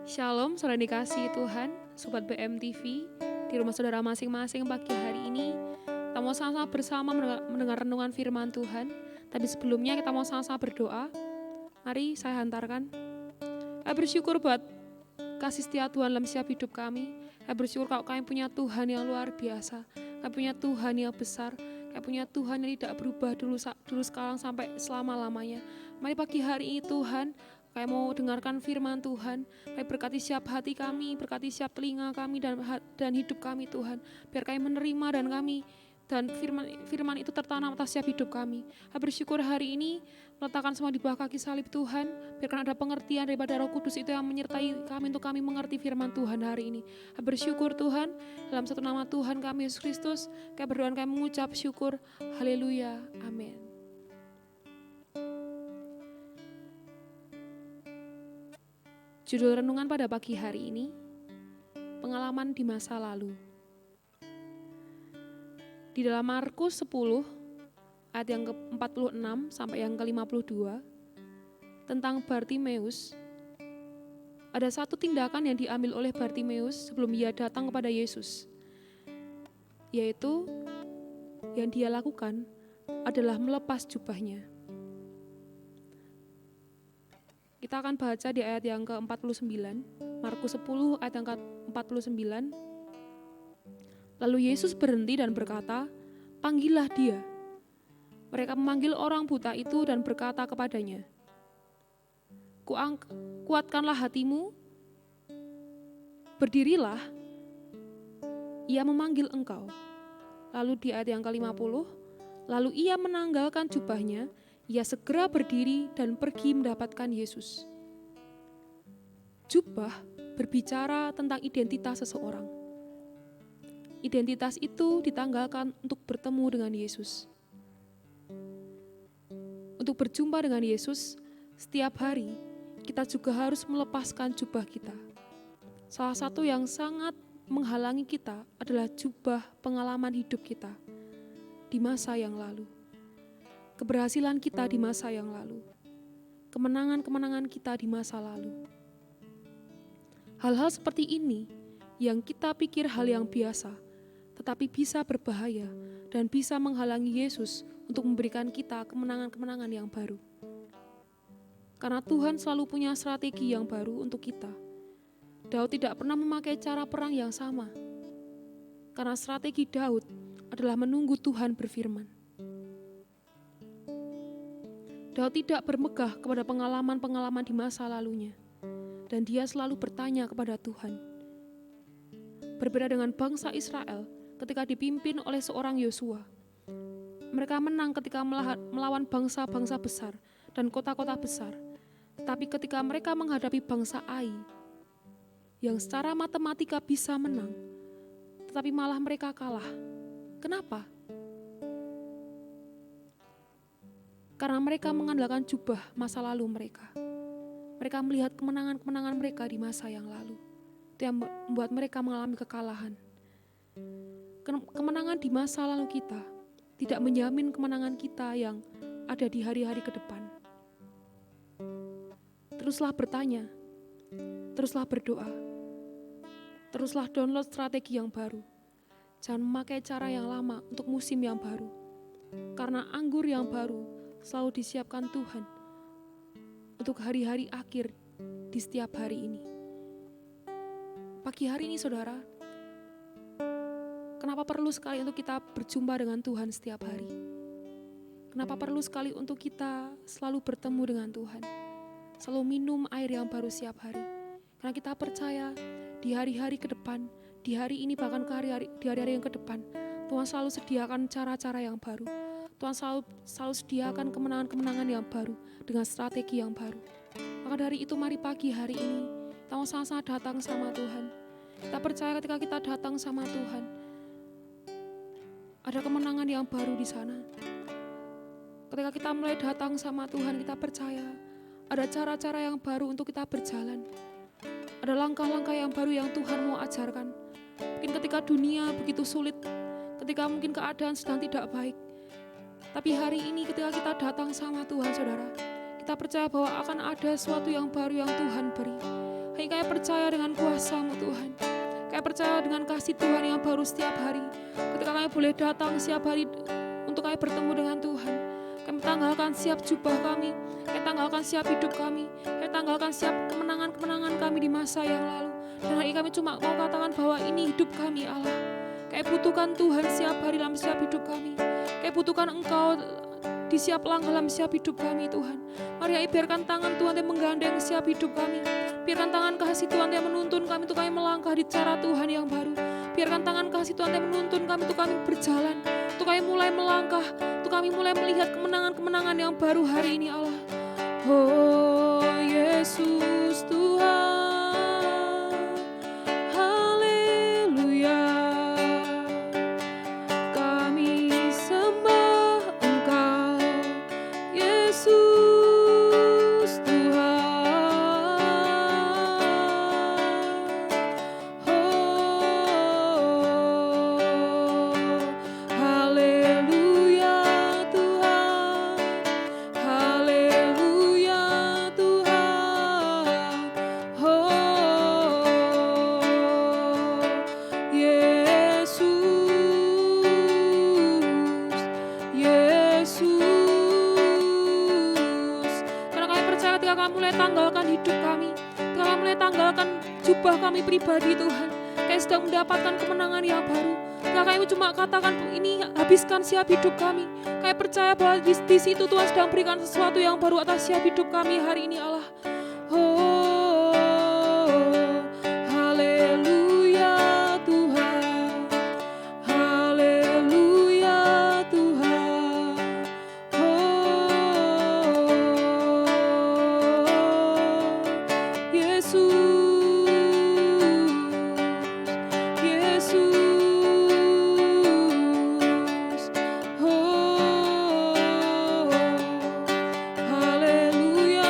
Shalom, saudara dikasihi Tuhan, Sobat BMTV, di rumah saudara masing-masing pagi hari ini. Kita mau sama-sama bersama mendengar renungan firman Tuhan. Tapi sebelumnya kita mau sama-sama berdoa. Mari saya hantarkan. Saya bersyukur buat kasih setia Tuhan dalam setiap hidup kami. Saya bersyukur kalau kami punya Tuhan yang luar biasa. Kami punya Tuhan yang besar. Kami punya Tuhan yang tidak berubah dulu sekarang sampai selama-lamanya. Mari pagi hari ini Tuhan, kami mau dengarkan firman Tuhan. Kami berkati setiap hati kami, berkati setiap telinga kami dan hidup kami Tuhan. Biar kami menerima dan firman itu tertanam atas setiap hidup kami. Kami bersyukur hari ini meletakkan semua di bawah kaki salib Tuhan. Biarkan ada pengertian daripada Roh Kudus itu yang menyertai kami untuk kami mengerti firman Tuhan hari ini. Kami bersyukur Tuhan, dalam satu nama Tuhan kami Yesus Kristus, kami berdoa kami mengucap syukur. Haleluya, amin. Judul renungan pada pagi hari ini, pengalaman di masa lalu. Di dalam Markus 10, ayat yang ke-46 sampai yang ke-52, tentang Bartimeus, ada satu tindakan yang diambil oleh Bartimeus sebelum ia datang kepada Yesus, yaitu yang dia lakukan adalah melepas jubahnya. Kita akan baca di ayat yang ke-49, Markus 10 ayat yang ke-49. Lalu Yesus berhenti dan berkata, "Panggillah dia." Mereka memanggil orang buta itu dan berkata kepadanya, "Kuatkanlah hatimu, berdirilah, ia memanggil engkau." Lalu di ayat yang ke-50, lalu ia menanggalkan jubahnya, ia segera berdiri dan pergi mendapatkan Yesus. Jubah berbicara tentang identitas seseorang. Identitas itu ditanggalkan untuk bertemu dengan Yesus. Untuk berjumpa dengan Yesus, setiap hari kita juga harus melepaskan jubah kita. Salah satu yang sangat menghalangi kita adalah jubah pengalaman hidup kita di masa yang lalu. Keberhasilan kita di masa yang lalu, kemenangan-kemenangan kita di masa lalu. Hal-hal seperti ini yang kita pikir hal yang biasa, tetapi bisa berbahaya dan bisa menghalangi Yesus untuk memberikan kita kemenangan-kemenangan yang baru. Karena Tuhan selalu punya strategi yang baru untuk kita. Daud tidak pernah memakai cara perang yang sama, karena strategi Daud adalah menunggu Tuhan berfirman. Daud tidak bermegah kepada pengalaman-pengalaman di masa lalunya, dan dia selalu bertanya kepada Tuhan. Berbeda dengan bangsa Israel ketika dipimpin oleh seorang Yosua. Mereka menang ketika melawan bangsa-bangsa besar dan kota-kota besar. Tetapi ketika mereka menghadapi bangsa Ai, yang secara matematika bisa menang, tetapi malah mereka kalah. Kenapa? Karena mereka mengandalkan jubah masa lalu mereka. Mereka melihat kemenangan-kemenangan mereka di masa yang lalu. Itu yang membuat mereka mengalami kekalahan. Kemenangan di masa lalu kita tidak menjamin kemenangan kita yang ada di hari-hari ke depan. Teruslah bertanya, teruslah berdoa, teruslah download strategi yang baru. Jangan memakai cara yang lama untuk musim yang baru. Karena anggur yang baru selalu disiapkan Tuhan untuk hari-hari akhir di setiap hari ini. Pagi hari ini saudara, kenapa perlu sekali untuk kita berjumpa dengan Tuhan setiap hari? Kenapa perlu sekali untuk kita selalu bertemu dengan Tuhan? Selalu minum air yang baru setiap hari. Karena kita percaya di hari-hari ke depan, di hari ini bahkan di hari-hari yang ke depan, Tuhan selalu sediakan cara-cara yang baru. Tuhan selalu sediakan kemenangan-kemenangan yang baru dengan strategi yang baru. Maka dari itu mari pagi hari ini kita mau sama-sama datang sama Tuhan. Kita percaya ketika kita datang sama Tuhan, ada kemenangan yang baru di sana. Ketika kita mulai datang sama Tuhan, kita percaya ada cara-cara yang baru untuk kita berjalan. Ada langkah-langkah yang baru yang Tuhan mau ajarkan. Mungkin ketika dunia begitu sulit, ketika mungkin keadaan sedang tidak baik, tapi hari ini ketika kita datang sama Tuhan saudara, kita percaya bahwa akan ada sesuatu yang baru yang Tuhan beri. Kami percaya dengan kuasa-Mu Tuhan. Kami percaya dengan kasih Tuhan yang baru setiap hari. Ketika kami boleh datang setiap hari untuk kami bertemu dengan Tuhan, kami tanggalkan siap jubah kami, kami tanggalkan siap hidup kami, kami tanggalkan siap kemenangan-kemenangan kami di masa yang lalu. Dan hari ini kami cuma mau katakan bahwa ini hidup kami Allah. Kami butuhkan Tuhan setiap hari dalam setiap hidup kami. Kami butuhkan Engkau di setiap langkah dalam setiap hidup kami Tuhan. Mari biarkan tangan Tuhan yang menggandeng setiap hidup kami. Biarkan tangan kasih Tuhan yang menuntun kami untuk kami melangkah di cara Tuhan yang baru. Biarkan tangan kasih Tuhan yang menuntun kami untuk kami berjalan, untuk kami mulai melangkah, untuk kami mulai melihat kemenangan-kemenangan yang baru hari ini Allah. Oh Yesus Tuhan, haleluya. Kami sembah Engkau, Yesus Tuhan. Oh, haleluya Tuhan, haleluya Tuhan. Oh, Yesus, Yesus. Karena kami percaya ketika kami mulai tanggalkan hidup kami, ketika kami mulai tanggalkan jubah kami pribadi Tuhan, kami sedang mendapatkan kemenangan yang baru. Ketika kami cuma katakan ini habiskan siap hidup kami, kami percaya bahwa di situ Tuhan sedang berikan sesuatu yang baru atas siap hidup kami hari ini Allah. Oh, haleluya Tuhan, haleluya Tuhan. Oh, Yesus, Yesus. Oh, haleluya.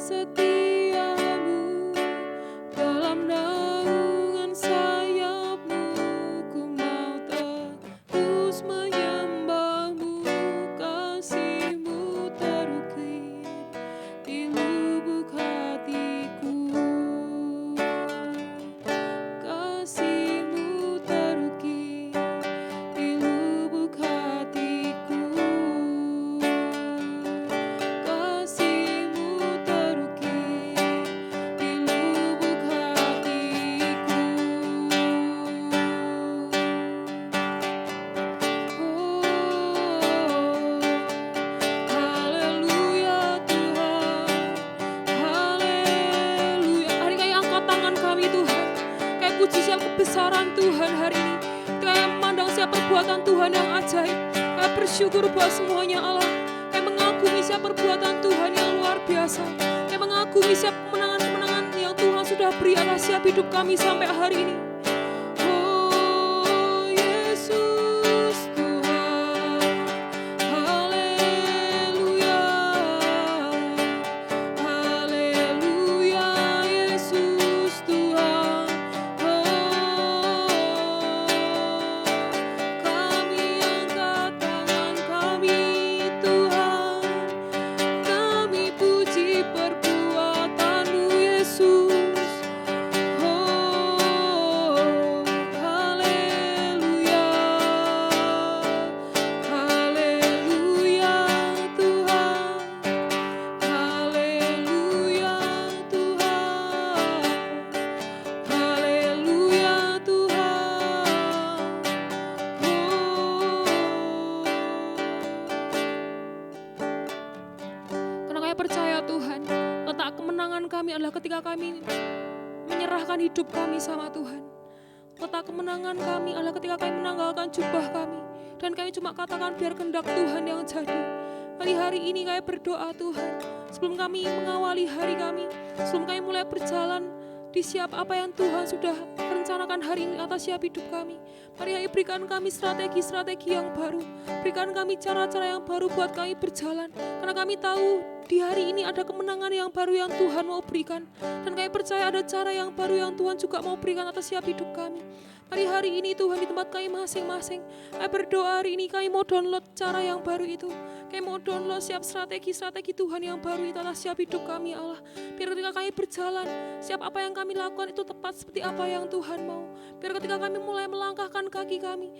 setiamu, dalam naungan sayapmu ku mau terus menyembahmu. Kasihmu terukir di lubuk hatiku, kasihmu terukir di lubuk hatiku, kasihmu terukir di lubuk hatiku. Oh, haleluya Tuhan, haleluya. Hari kami angkat tangan kami Tuhan, kayak puji siap kebesaran Tuhan hari ini. Kayak memandang siap perbuatan Tuhan yang ajaib. Kayak bersyukur buat semuanya Allah. Kayak mengagumi siap perbuatan Tuhan yang luar biasa. Kayak mengagumi siap kemenangan-kemenangan yang Tuhan sudah beri atas siap hidup kami sampai hari ini. Oh Yesus Tuhan, haleluya, haleluya Yesus Tuhan. Oh, kami angkat tangan kami Tuhan, kami puji perbuatan-Mu Yesus. Oh, haleluya, haleluya Tuhan, haleluya Tuhan, haleluya Tuhan. Karena kami percaya Tuhan, letak kemenangan kami adalah ketika kami menyerahkan hidup kami sama Tuhan. Letak kemenangan kami adalah ketika kami menanggalkan jubah kami. Dan kami cuma katakan biar kehendak Tuhan yang jadi. Kali hari ini kami berdoa Tuhan, sebelum kami mengawali hari kami, sebelum kami mulai berjalan di siap apa yang Tuhan sudah rencanakan hari ini atas siap hidup kami. Mari berikan kami strategi-strategi yang baru. Berikan kami cara-cara yang baru buat kami berjalan. Karena kami tahu di hari ini ada kemenangan yang baru yang Tuhan mau berikan. Dan kami percaya ada cara yang baru yang Tuhan juga mau berikan atas siap hidup kami. Mari hari ini Tuhan di tempat kami masing-masing, kami berdoa hari ini kami mau download cara yang baru itu. Kami mau download siap strategi-strategi Tuhan yang baru itu atas siap hidup kami Allah. Biar ketika kami berjalan, siap apa yang kami lakukan itu tepat seperti apa yang Tuhan mau. Biar ketika kami mulai melangkahkan kaki kami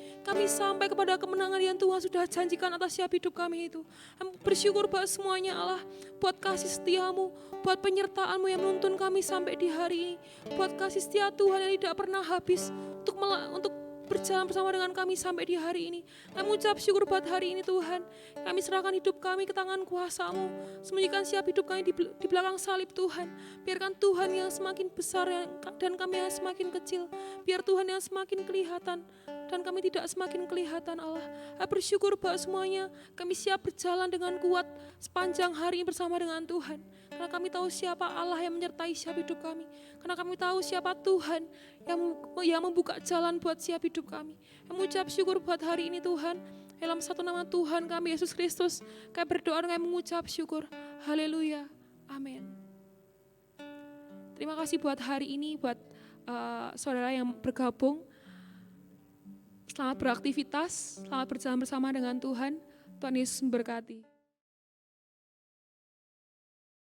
sampai kepada kemenangan yang Tuhan sudah janjikan atas siap hidup kami itu. Kami bersyukur buat semuanya Allah, buat kasih setiamu, buat penyertaan-Mu yang menuntun kami sampai di hari ini. Buat kasih setia Tuhan yang tidak pernah habis untuk berjalan bersama dengan kami sampai di hari ini. Kami ucap syukur buat hari ini Tuhan. Kami serahkan hidup kami ke tangan kuasa-Mu. Sembunyikan siap hidup kami di belakang salib Tuhan. Biarkan Tuhan yang semakin besar dan kami yang semakin kecil. Biar Tuhan yang semakin kelihatan dan kami tidak semakin kelihatan Allah. Kami bersyukur buat semuanya. Kami siap berjalan dengan kuat sepanjang hari ini bersama dengan Tuhan. Karena kami tahu siapa Allah yang menyertai siap hidup kami. Karena kami tahu siapa Tuhan yang membuka jalan buat siap hidup kami. Kami ucap syukur buat hari ini Tuhan. Dalam satu nama Tuhan kami Yesus Kristus, kami berdoa dan kami mengucap syukur. Haleluya. Amin. Terima kasih buat hari ini, buat saudara yang bergabung. Selamat beraktivitas, selamat berjalan bersama dengan Tuhan. Tuhan Yesus memberkati.